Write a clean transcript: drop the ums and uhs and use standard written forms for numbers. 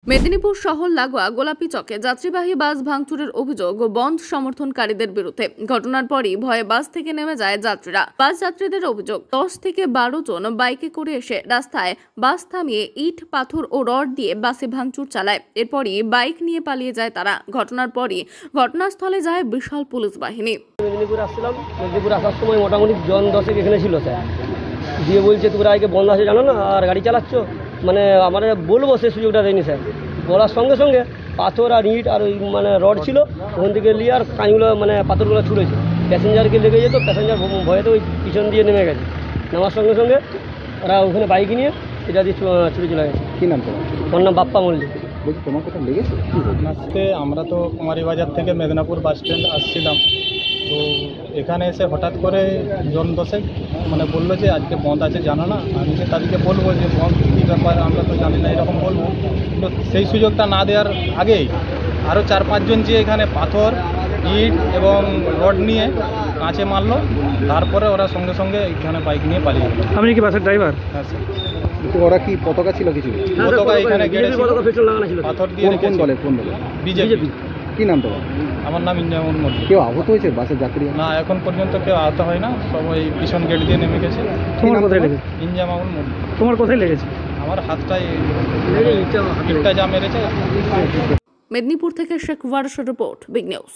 মেদিনীপুর শহর লাগোয়া গোলাপী চকে যাত্রীবাহী বাস ভাঙচুরের অভিযোগ ও বন্ধ সমর্থনকারীদের বিরুদ্ধে। ঘটনার পরই ভয়ে বাস থেকে নেমে যায় যাত্রীরা। বাস যাত্রীদের অভিযোগ, 10 থেকে 12 জন বাইকে করে এসে রাস্তায় বাস থামিয়ে ইট, পাথর ও রড দিয়ে বাসে ভাঙচুর চালায়। এরপরই বাইক নিয়ে পালিয়ে যায় তারা। ঘটনার পরই ঘটনাস্থলে যায় বিশাল পুলিশ বাহিনী। মেদিনীপুর আসছিলাম, মেদিনীপুর আসার সময় মোটামুটি জন 10 এখানে ছিল স্যার। দিয়ে বলছে তোমরা আগে বন্ধ আছে জানো না, আর গাড়ি চালাচ্ছ, মানে আমার বলবো সে সুযোগটা দেয়নি স্যার। বলার সঙ্গে সঙ্গে পাথর আর ইট আর ওই মানে রড ছিল, ওখান থেকে নিয়ে আর কাঁচগুলো মানে পাথরগুলো ছুঁড়েছে। প্যাসেঞ্জারকে লেগে যেত, প্যাসেঞ্জার ভয়েতে ওই পিছন দিয়ে নেমে গেছে। নামার সঙ্গে সঙ্গে ওরা ওখানে বাইক নিয়ে এটা দিয়ে ছুটে চলে গেছে। কী নাম তোমার? ওর নাম বাপ্পা মল্লিক। বলছি তোমার কোথাও লেগেছে? আজকে আমরা তো কুমারী বাজার থেকে মেদিনীপুর বাস স্ট্যান্ড আসছিলাম, তো এখানে এসে হঠাৎ করে জন 10 মানে বললো যে আজকে বন্ধ আছে জানো না। আমি যে তাদেরকে বলবো যে বন্ধ কী ব্যাপার, আমরা তো জানি না, এরকম বলবো। তো সেই সুযোগটা না দেওয়ার আগেই আরও 4-5 জন যে এখানে পাথর, ইট এবং রড নিয়ে কাঁচে মারলো। তারপরে ওরা সঙ্গে সঙ্গে এখানে বাইক নিয়ে পালিয়ে গেল। আপনি কি বাসের ড্রাইভার? হ্যাঁ স্যার। কিন্তু ওরা কি পতাকা ছিল কিছু? পতাকা এখানে গেড়েছিল, পাথর দিয়ে কোন রেখেছিল। দলের? কোন দলের? বিজেপি। কী নাম তোমার? আমার নাম ইঞ্জামুল মল্লিক। কেউ আহত হয়েছে বাসের যাত্রী? না, এখন পর্যন্ত কেউ আহত হয় না, সব ওই পিছন গেট দিয়ে নেমে গেছে। তোমার কোথায় লেগেছে? ইঞ্জামুল মল্লিক। তোমার কোথায় লেগেছে? আমার হাতটাই ইটটা যা মেরেছে। মেদিনীপুর থেকে শেখ ওয়ারশের রিপোর্ট, বিগ নিউজ।